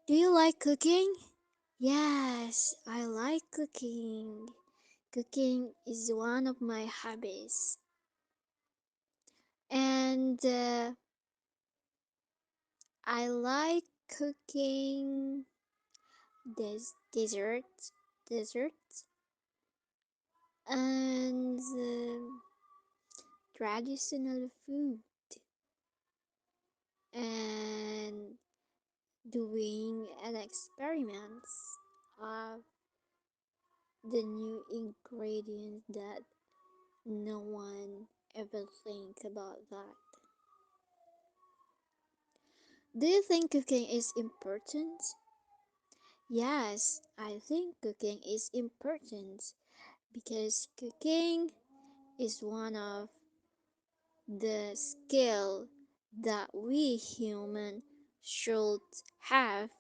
Do you like cooking? Yes, I like cooking. Cooking is one of my hobbies. And I like cooking desserts, desserts, and traditional food, and doing an experiments of the new ingredients that no one ever think about that. Do you think cooking is important? Yes, I think cooking is important because cooking is one of the skill that we human should have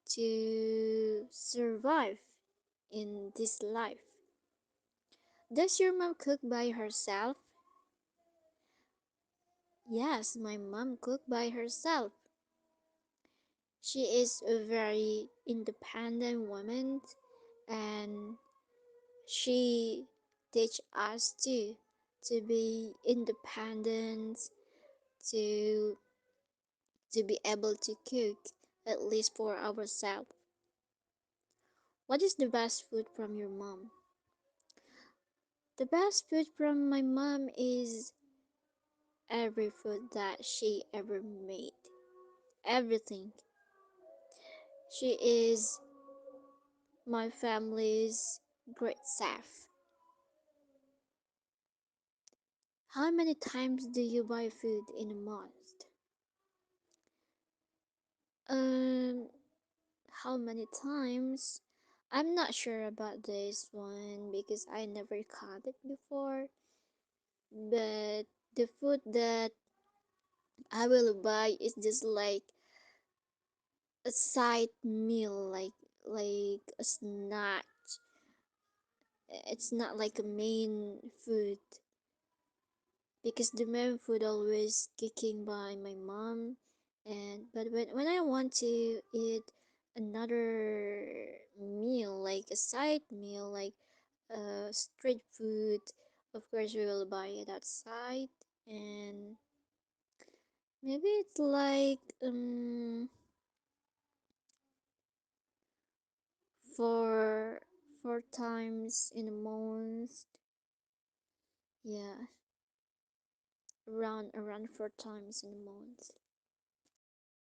to survive in this life. Does your mom cook by herself? Yes, my mom cook by herself. She is a very independent woman and she teach us to be independent, to be able to cook at least for ourselves. What is the best food from your mom? The best food from my mom is every food that she ever made. Everything. She is my family's great chef. How many times do you buy food in a month? Um, how many times? I'm not sure about this one because I never counted before. But the food that I will buy is just like a side meal, like a snack. It's not like a main food because the main food always cooking by my mom. And but when I want to eat another meal, like a side meal, like street food, of course we will buy it outside. And maybe it's like four four times in a month. Yeah, around four times in a month.